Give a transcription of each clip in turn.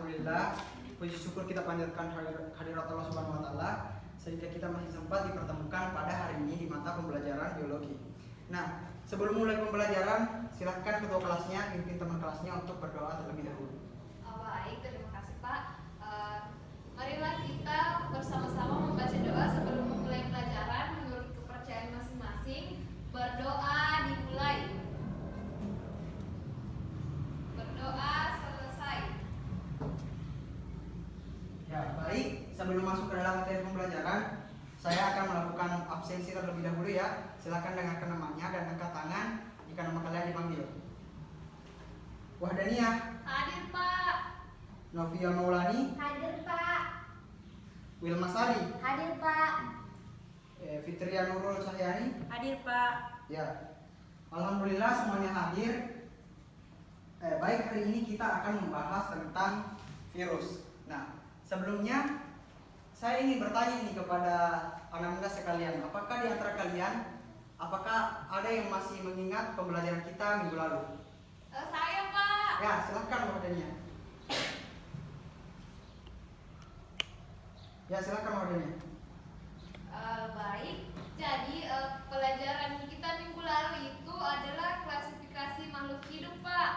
Alhamdulillah, puji syukur kita panjatkan hadirat Allah Subhanahu wa taala sehingga kita masih sempat dipertemukan pada hari ini di mata pembelajaran biologi. Nah, sebelum mulai pembelajaran, silakan ketua kelasnya, pimpin teman kelasnya untuk berdoa terlebih dahulu. Baik, terima kasih Pak. Marilah kita bersama-sama membaca doa sebelum memulai pelajaran menurut kepercayaan masing-masing. Berdoa dimulai. Berdoa selesai. Ya, baik. Sebelum masuk ke dalam materi pembelajaran, saya akan melakukan absensi terlebih dahulu ya. Silakan dengarkan namanya dan angkat tangan jika nama kalian dipanggil. Wahdaniyah. Hadir Pak. Novia Maulani. Hadir Pak. Wilma Sari. Hadir Pak. Fitria Nurul Sahyani. Hadir Pak. Ya, alhamdulillah semuanya hadir. Baik, hari ini kita akan membahas tentang virus. Nah, sebelumnya saya ingin bertanya nih kepada anak-anak sekalian, apakah di antara kalian, apakah ada yang masih mengingat pembelajaran kita minggu lalu? Saya Pak. Ya, silakan waktunya. Ya, silakan waktunya. Baik, jadi pelajaran kita minggu lalu itu adalah klasifikasi makhluk hidup Pak.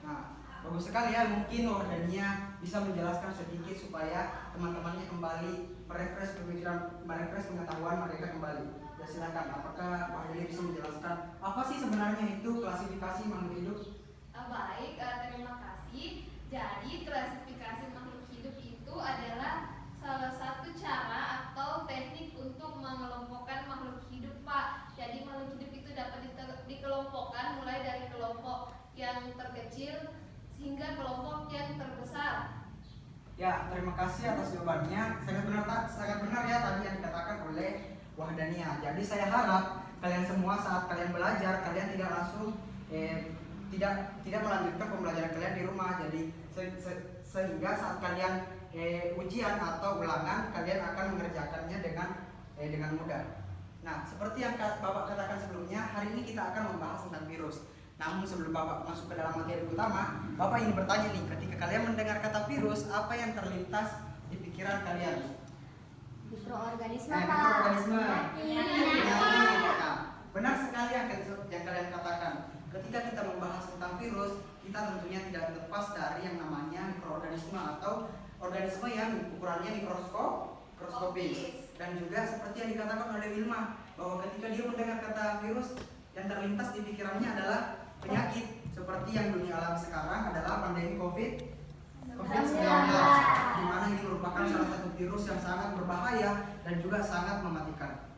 Nah, bagus sekali ya, mungkin Wardania bisa menjelaskan sedikit supaya teman-temannya kembali merefresh pemikiran, merefresh pengetahuan mereka kembali. Ya silakan, apakah Wardania bisa menjelaskan apa sih sebenarnya itu klasifikasi makhluk hidup? Baik, terima kasih. Jadi klasifikasi makhluk hidup itu adalah salah satu cara atau teknik untuk mengelompokkan makhluk hidup Pak. Jadi makhluk hidup itu dapat dikelompokkan mulai dari kelompok yang terkecil hingga kelompok yang terbesar. Ya, terima kasih atas jawabannya. Sangat benar ya tadi yang dikatakan oleh Wahdania. Jadi saya harap kalian semua saat kalian belajar, kalian tidak langsung tidak melanjutkan pembelajaran kalian di rumah. Jadi sehingga saat kalian ujian atau ulangan, kalian akan mengerjakannya dengan mudah. Nah, seperti yang Bapak katakan sebelumnya, hari ini kita akan membahas tentang virus. Namun sebelum Bapak masuk ke dalam materi utama, Bapak ingin bertanya nih, ketika kalian mendengar kata virus, apa yang terlintas di pikiran kalian? Mikroorganisme Pak. Mikroorganisme. Penyakit. Nah, benar sekali yang kalian katakan. Ketika kita membahas tentang virus, kita tentunya tidak lepas dari yang namanya mikroorganisme atau organisme yang ukurannya mikroskopis. Dan juga seperti yang dikatakan oleh Wilma, bahwa ketika dia mendengar kata virus, yang terlintas di pikirannya adalah penyakit seperti yang dunia alami sekarang adalah pandemi COVID-19, di mana ini merupakan salah satu virus yang sangat berbahaya dan juga sangat mematikan.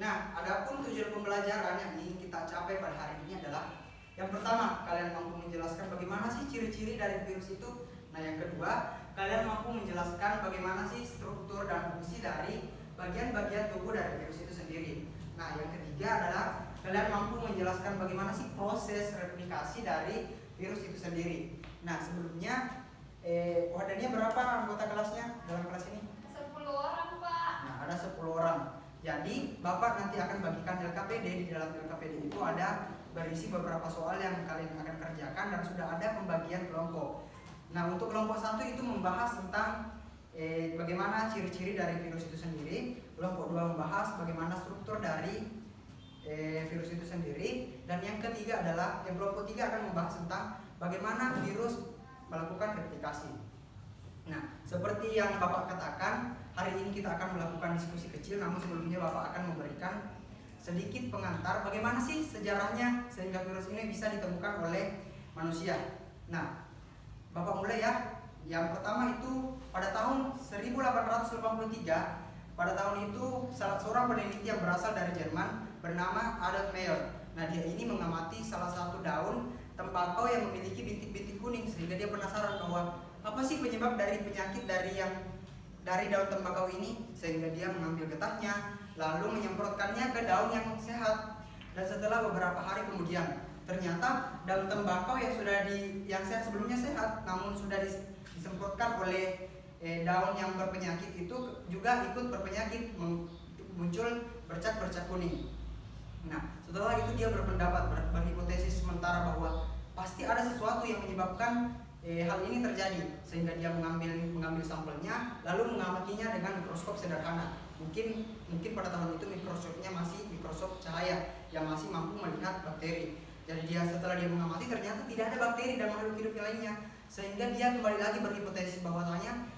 Nah, adapun tujuan pembelajaran yang ingin kita capai pada hari ini adalah yang pertama, kalian mampu menjelaskan bagaimana sih ciri-ciri dari virus itu. Nah, yang kedua, kalian mampu menjelaskan bagaimana sih struktur dan fungsi dari bagian-bagian tubuh dari virus itu sendiri. Nah, yang ketiga adalah kalian mampu menjelaskan bagaimana sih proses replikasi dari virus itu sendiri. Nah, sebelumnya Wahdannya berapa anggota kelasnya dalam kelas ini? 10 orang Pak. Nah, ada 10 orang. Jadi, Bapak nanti akan bagikan LKPD. Di dalam LKPD itu ada berisi beberapa soal yang kalian akan kerjakan dan sudah ada pembagian kelompok. Nah, untuk kelompok 1 itu membahas tentang bagaimana ciri-ciri dari virus itu sendiri. Kelompok 2 membahas bagaimana struktur dari virus itu sendiri. Dan yang ketiga adalah, yang kelompok 3 akan membahas tentang bagaimana virus melakukan replikasi. Nah, seperti yang Bapak katakan, hari ini kita akan melakukan diskusi kecil, namun sebelumnya Bapak akan memberikan sedikit pengantar bagaimana sih sejarahnya sehingga virus ini bisa ditemukan oleh manusia. Nah, Bapak mulai ya. Yang pertama itu pada tahun 1883. Pada tahun itu seorang peneliti yang berasal dari Jerman bernama Adolf Meyer. Nah, dia ini mengamati salah satu daun tembakau yang memiliki bintik-bintik kuning sehingga dia penasaran bahwa apa sih penyebab dari penyakit dari daun tembakau ini, sehingga dia mengambil getahnya lalu menyemprotkannya ke daun yang sehat. Dan setelah beberapa hari kemudian, ternyata daun tembakau yang sehat sebelumnya sehat, namun sudah disemprotkan oleh daun yang berpenyakit itu juga ikut berpenyakit, muncul bercat-bercat kuning. Nah, setelah itu dia berpendapat, berhipotesis sementara bahwa pasti ada sesuatu yang menyebabkan hal ini terjadi sehingga dia mengambil sampelnya lalu mengamatinya dengan mikroskop sederhana. Mungkin pada tahun itu mikroskopnya masih mikroskop cahaya yang masih mampu melihat bakteri. Jadi setelah dia mengamati ternyata tidak ada bakteri dan makhluk hidup lainnya, sehingga dia kembali lagi berhipotesis bahwasanya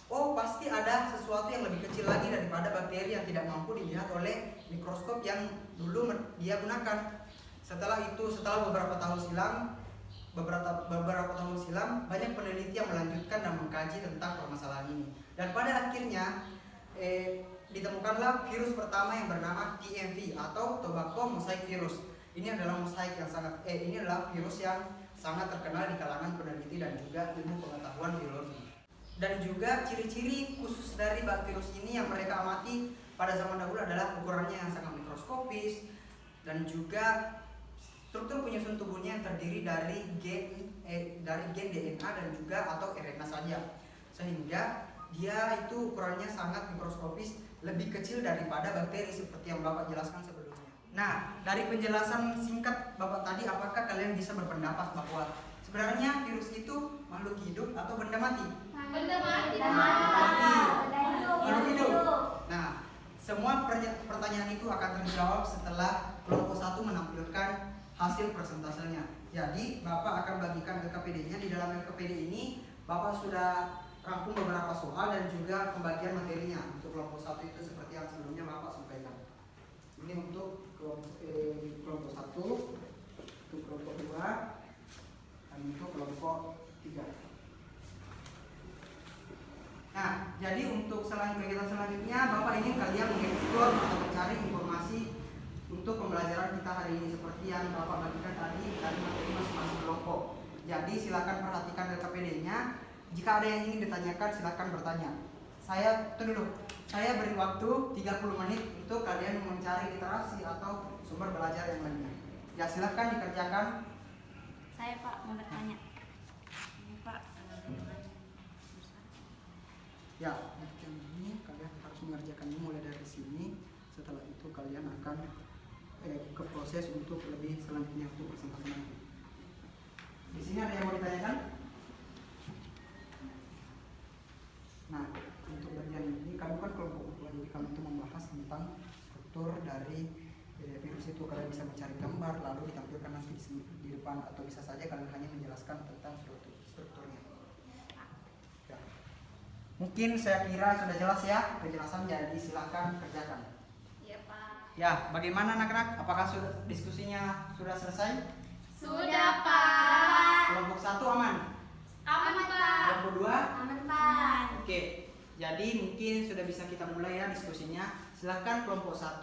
oh pasti ada sesuatu yang lebih kecil lagi daripada bakteri yang tidak mampu dilihat oleh mikroskop yang dulu dia gunakan. Setelah beberapa tahun silam banyak peneliti yang melanjutkan dan mengkaji tentang permasalahan ini, dan pada akhirnya ditemukanlah virus pertama yang bernama TMV atau Tobacco Mosaic Virus. Ini adalah virus yang sangat terkenal di kalangan peneliti dan juga ilmu pengetahuan biologi. Dan juga ciri-ciri khusus dari virus ini yang mereka amati pada zaman dahulu adalah ukurannya yang sangat mikroskopis, dan juga struktur penyusun tubuhnya yang terdiri dari gen DNA dan juga atau RNA saja, sehingga dia itu ukurannya sangat mikroskopis, lebih kecil daripada bakteri seperti yang Bapak jelaskan sebelumnya. Nah, dari penjelasan singkat Bapak tadi, apakah kalian bisa berpendapat bahwa sebenarnya virus itu makhluk hidup atau benda mati? Benda mati. Makhluk hidup. Nah, semua pertanyaan itu akan terjawab setelah kelompok 1 menampilkan hasil persentasenya. Jadi, Bapak akan bagikan LKPD-nya. Di dalam LKPD ini, Bapak sudah rangkum beberapa soal dan juga pembagian materinya. Untuk kelompok 1 itu seperti yang sebelumnya Bapak sampaikan. Ini untuk kelompok 1, untuk kelompok 2, dan untuk kelompok 3. Nah, jadi untuk kegiatan selanjutnya Bapak ingin kalian mengeksplor atau mencari informasi untuk pembelajaran kita hari ini seperti yang Bapak bagikan tadi dari materi masing-masing kelompok. Jadi silakan perhatikan LKPD-nya. Jika ada yang ingin ditanyakan silakan bertanya. Saya beri waktu 30 menit untuk kalian mencari literasi atau sumber belajar yang lainnya. Ya, silakan dikerjakan. Saya Pak mau bertanya. Ini Pak. Ya, ini kalian harus mengerjakannya mulai dari sini. Setelah itu kalian akan ke proses untuk lebih selanjutnya untuk presentasi nanti. Di sini ada yang mau ditanyakan? Nah, untuk bagian ini kamu kan kelompok kedua, jadi kamu itu membahas tentang struktur dari virus itu. Kalian bisa mencari gambar lalu ditampilkan nanti di depan, atau bisa saja kalian hanya menjelaskan tentang strukturnya. Ya. Mungkin saya kira sudah jelas ya penjelasan, jadi silakan kerjakan. Iya, Pak. Ya, bagaimana anak-anak? Apakah diskusinya sudah selesai? Sudah, Pak. Kelompok 1 aman? Aman, Pak. Kelompok 2? Aman Pak. Oke, jadi mungkin sudah bisa kita mulai ya diskusinya. Silakan kelompok 1.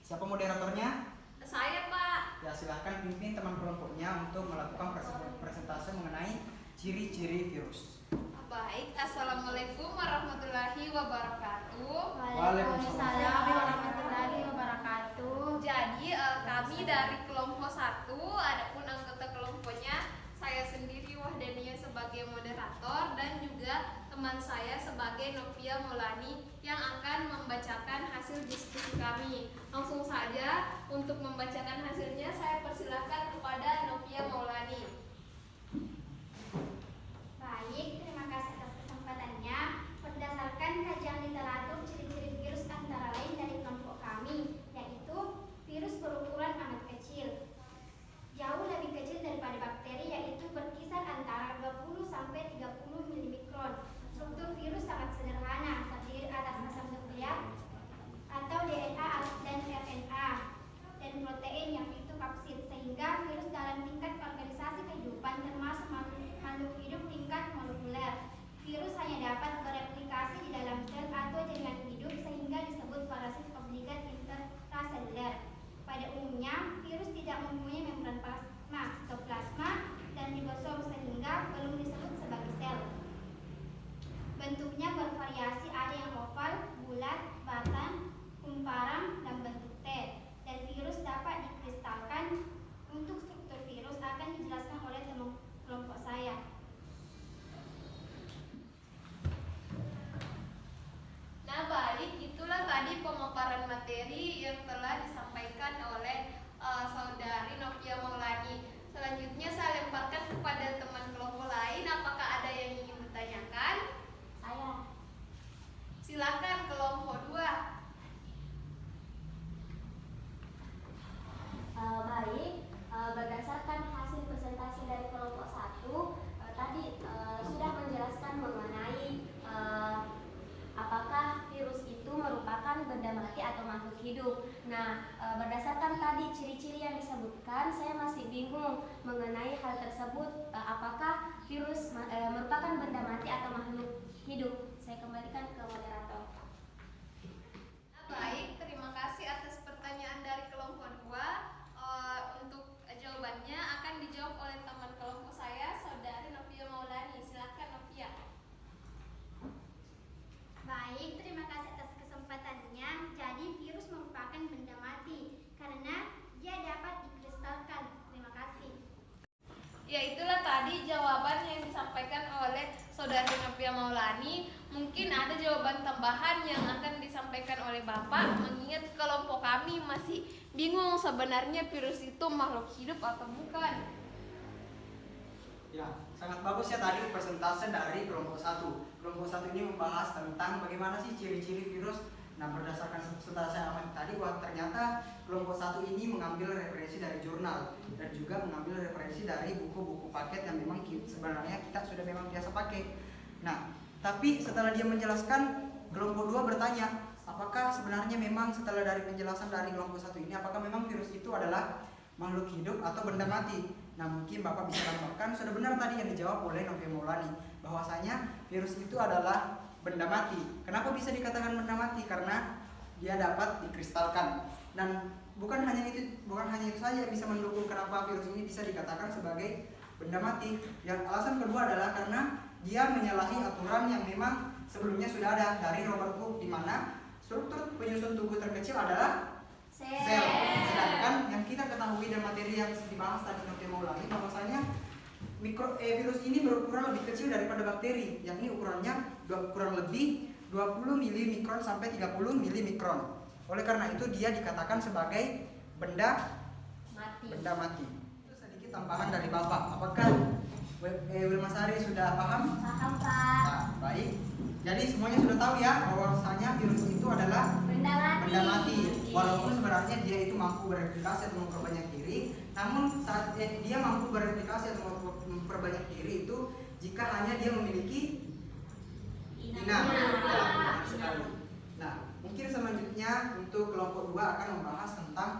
Siapa moderatornya? Saya, Pak. Ya, silakan pimpin teman kelompoknya untuk melakukan presentasi mengenai ciri-ciri virus. Baik, Assalamualaikum warahmatullahi wabarakatuh. Waalaikumsalam warahmatullahi wabarakatuh. Jadi kami dari kelompok 1, adapun anggota kelompoknya saya sendiri Wahdania sebagai moderator dan juga teman saya sebagai Novia Maulani yang akan membacakan hasil diskusi kami. Langsung saja untuk membacakan hasilnya saya persilakan kepada Novia Maulani. Baik, terima kasih atas kesempatannya. Berdasarkan kajian literatur ciri-ciri virus antara lain dari kelompok kami, yaitu virus berukuran amat kecil, jauh lebih kecil daripada bakteri, yaitu berkisar antara 20 sampai 30 mm. Struktur virus sangat sederhana, terdiri atas asam nukleat atau DNA dan RNA dan protein yang itu kapsid, sehingga virus dalam tingkat organisasi kehidupan termasuk makhluk hidup tingkat molekuler. Virus hanya dapat bereplikasi di dalam sel atau jaringan hidup sehingga disebut parasit obligat intraseluler. Pada umumnya, virus tidak mempunyai membran plasma, sitoplasma, dan ribosom sehingga belum disebut sebagai sel. Bentuknya bervariasi, ada yang oval, bulat, batan, kumparan, dan bentuk T. Dan virus dapat dikristalkan. Untuk struktur virus akan dijelaskan oleh teman kelompok saya. Nah, baik, itulah tadi pemaparan materi yang telah disampaikan oleh saudari Novia Maulani. Selanjutnya saya lemparkan kepada teman kelompok lain. Nah, berdasarkan tadi ciri-ciri yang disebutkan, saya masih bingung mengenai hal tersebut. Apakah virus merupakan benda mati atau makhluk hidup? Saya kembalikan ke moderator. Baik, terima kasih atas pertanyaan dari kelompok 2. Untuk jawabannya akan dijawab oleh teman kelompok saya, Saudari Novia Maulani. Silakan Novia. Baik, terima kasih atas kesempatannya. Jadi virus merupakan benda mati karena dia dapat dikristalkan. Terima kasih. Ya, itulah tadi jawaban yang disampaikan oleh Saudari Novia Maulani. Mungkin ada jawaban tambahan yang akan disampaikan oleh Bapak, mengingat kelompok kami masih bingung sebenarnya virus itu makhluk hidup atau bukan. Ya, sangat bagus ya tadi persentase dari kelompok 1. Kelompok 1 ini membahas tentang bagaimana sih ciri-ciri virus. Nah, berdasarkan setelah saya amati tadi, wah ternyata kelompok 1 ini mengambil referensi dari jurnal dan juga mengambil referensi dari buku-buku paket yang memang sebenarnya kita sudah memang biasa pakai. Nah, tapi setelah dia menjelaskan, kelompok 2 bertanya, apakah sebenarnya memang setelah dari penjelasan dari kelompok 1 ini, apakah memang virus itu adalah makhluk hidup atau benda mati? Nah, mungkin Bapak bisa tambahkan, sudah benar tadi yang dijawab oleh Novia Maulani, bahwasanya virus itu adalah benda mati. Kenapa bisa dikatakan benda mati? Karena dia dapat dikristalkan. Dan bukan hanya itu saja yang bisa mendukung kenapa virus ini bisa dikatakan sebagai benda mati. Yang alasan kedua adalah karena dia menyalahi aturan yang memang sebelumnya sudah ada dari Robert Hooke, di mana struktur penyusun tubuh terkecil adalah sel. Sedangkan yang kita ketahui dan materi yang dibahas tadi Novia Maulani, bahwasanya virus ini berukuran lebih kecil daripada bakteri, yakni ukurannya kurang lebih 20 milimikron sampai 30 milimikron. Oleh karena itu dia dikatakan sebagai benda mati. Itu sedikit tambahan dari Bapak. Apakah Wilmasari sudah paham? Paham, Pak. Nah, baik. Jadi semuanya sudah tahu ya bahwasanya virus itu adalah benda mati. Walaupun sebenarnya dia itu mampu bereplikasi atau memperbanyak diri, namun saat dia mampu bereplikasi atau memperbanyak diri itu jika hanya dia memiliki inang. Nah, mungkin selanjutnya untuk kelompok 2 akan membahas tentang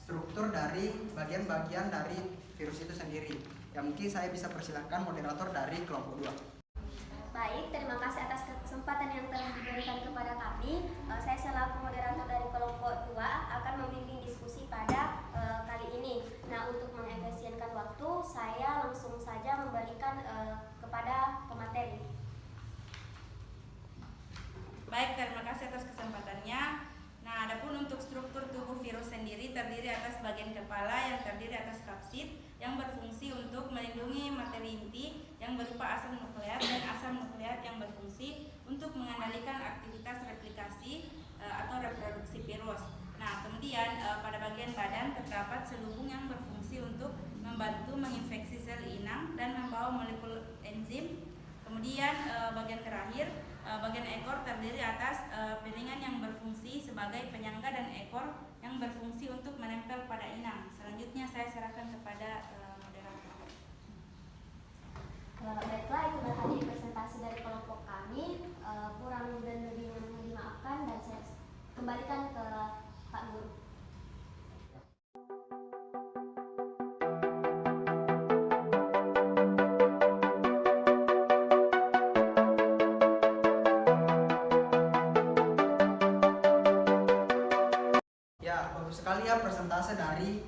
struktur dari bagian-bagian dari virus itu sendiri. Ya, mungkin saya bisa persilahkan moderator dari kelompok 2. Baik, terima kasih atas kesempatan yang telah diberikan kepada kami. Saya selaku moderator dari kelompok 2 akan membimbing diskusi pada kali ini. Nah, untuk mengefisienkan waktu, saya langsung saja memberikan kepada pemateri. Baik, terima kasih atas kesempatannya. Nah, adapun untuk struktur tubuh virus sendiri terdiri atas bagian kepala yang terdiri atas kapsid yang berfungsi untuk melindungi materi inti yang berupa asam nukleat dan asam nukleat yang berfungsi untuk mengendalikan aktivitas replikasi atau reproduksi virus. Nah, kemudian pada bagian badan terdapat selubung yang berfungsi untuk membantu menginfeksi sel inang dan membawa molekul enzim. Kemudian bagian terakhir, bagian ekor terdiri atas piringan yang berfungsi sebagai penyangga dan ekor yang berfungsi untuk menempel pada inang. Selanjutnya saya serahkan kepada moderator. Baiklah, itu tadi presentasi dari kelompok kami. Kurang dan lebih mohon dimaafkan dan saya kembalikan ke Pak Guru. Sekali ya persentase dari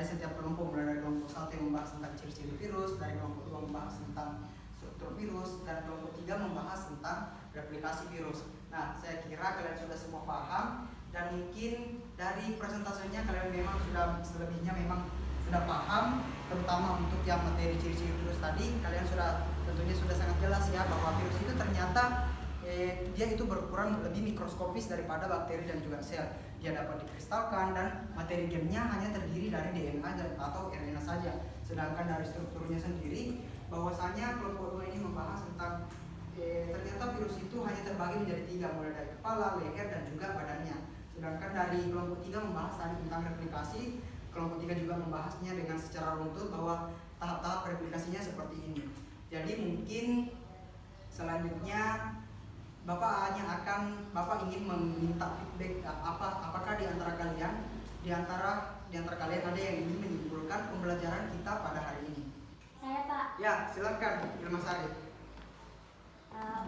setiap kelompok, mulai dari kelompok 1 yang membahas tentang ciri-ciri virus, dari kelompok 2 membahas tentang struktur virus, dan kelompok 3 membahas tentang replikasi virus. Nah, saya kira kalian sudah semua paham, dan mungkin dari presentasenya kalian memang sudah selebihnya memang sudah paham, terutama untuk yang materi ciri-ciri virus tadi, kalian tentunya sudah sangat jelas ya bahwa virus itu ternyata dia itu berukuran lebih mikroskopis daripada bakteri dan juga sel. Dia dapat dikristalkan dan materi gennya hanya terdiri dari DNA atau RNA saja. Sedangkan dari strukturnya sendiri, bahwasanya kelompok 2 ini membahas tentang ternyata virus itu hanya terbagi menjadi 3, mulai dari kepala, leher, dan juga badannya. Sedangkan dari kelompok 3 membahas tadi tentang replikasi. Kelompok 3 juga membahasnya dengan secara runtut bahwa tahap-tahap replikasinya seperti ini. Jadi mungkin selanjutnya Bapak ingin meminta feedback apakah di antara kalian di antara kalian ada yang ingin menyimpulkan pembelajaran kita pada hari ini? Saya Pak. Ya, silakan Ilma Sari.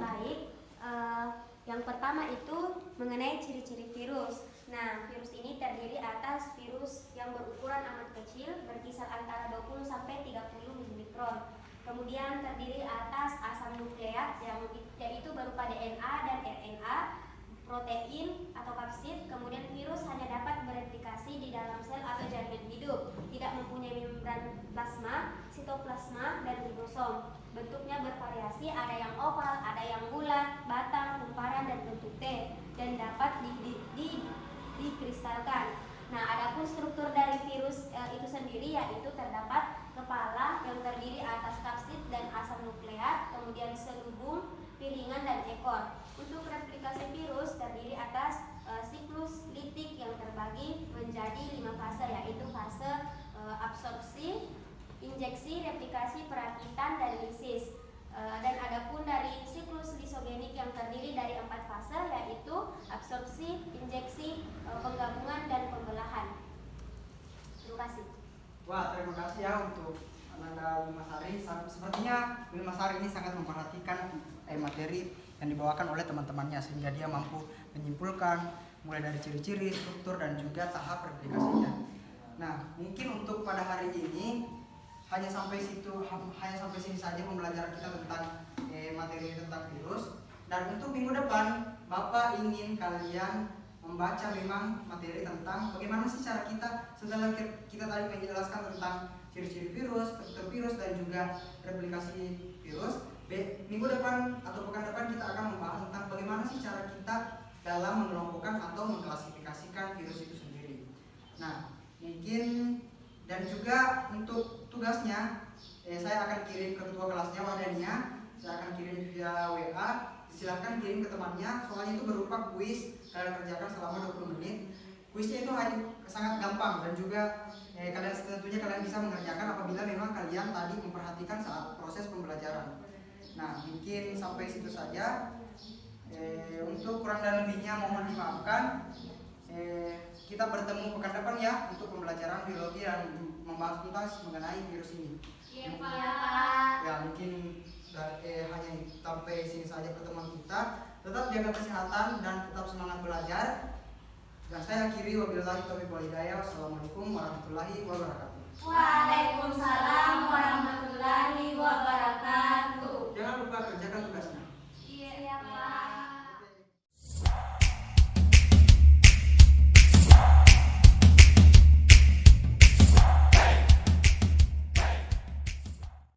Baik. Yang pertama itu mengenai ciri-ciri virus. Nah, virus ini terdiri atas virus yang berukuran amat kecil, berkisar antara 20 sampai 30 mikron. Kemudian terdiri atas asam nukleat yaitu berupa DNA dan RNA, protein atau kapsid. Kemudian virus hanya dapat bereplikasi di dalam sel atau jaringan hidup, tidak mempunyai membran plasma, sitoplasma, dan ribosom. Bentuknya bervariasi, ada yang oval, ada yang bulat, batang, kumparan, dan bentuk T, dan dapat dikristalkan. Nah, adapun struktur dari virus itu sendiri yaitu terdapat kepala yang terdiri atas kapsid dan asam nukleat, kemudian selubung, piringan, dan ekor. Untuk replikasi virus terdiri atas siklus litik yang terbagi menjadi 5 fase, yaitu fase absorpsi, injeksi, replikasi, perakitan, dan lisis. Dan adapun dari siklus lisogenik yang terdiri dari 4 fase, yaitu absorpsi, injeksi, penggabungan, dan pembelahan. Terima kasih. Wah, terima kasih ya untuk Ananda Wilma Sari. Sepertinya Wilma Sari ini sangat memperhatikan materi yang dibawakan oleh teman-temannya, sehingga dia mampu menyimpulkan mulai dari ciri-ciri, struktur, dan juga tahap replikasinya. Nah, mungkin untuk pada hari ini hanya sampai sini saja pembelajaran kita tentang materi tentang virus. Dan untuk minggu depan Bapak ingin kalian membaca memang materi tentang bagaimana sih cara kita setelah kita tadi menjelaskan tentang ciri-ciri virus, struktur virus, dan juga replikasi virus. Minggu depan atau pekan depan kita akan membahas tentang bagaimana sih cara kita dalam mengelompokkan atau mengklasifikasikan virus itu sendiri. Nah, mungkin dan juga untuk tugasnya saya akan kirim ke ketua kelasnya Wadania, saya akan kirim via WA. Silahkan kirim ke temannya, soalnya itu berupa kuis, kalian kerjakan selama 20 menit. Kuisnya itu sangat gampang dan juga tentunya kalian bisa mengerjakan apabila memang kalian tadi memperhatikan saat proses pembelajaran. Nah, mungkin sampai situ saja. Untuk kurang dan lebihnya mohon dimaafkan. Kita bertemu pekan depan ya untuk pembelajaran biologi yang membahas tuntas mengenai virus ini. Iya Pak. Ya, mungkin hanya sampai sini saja pertemuan kita. Tetap jaga kesehatan dan tetap semangat belajar. Dan saya akhiri, wabillahi taufiq wal hidayah. Wassalamualaikum warahmatullahi wabarakatuh. Waalaikumsalam warahmatullahi wabarakatuh. Jangan lupa kerjakan tugasnya.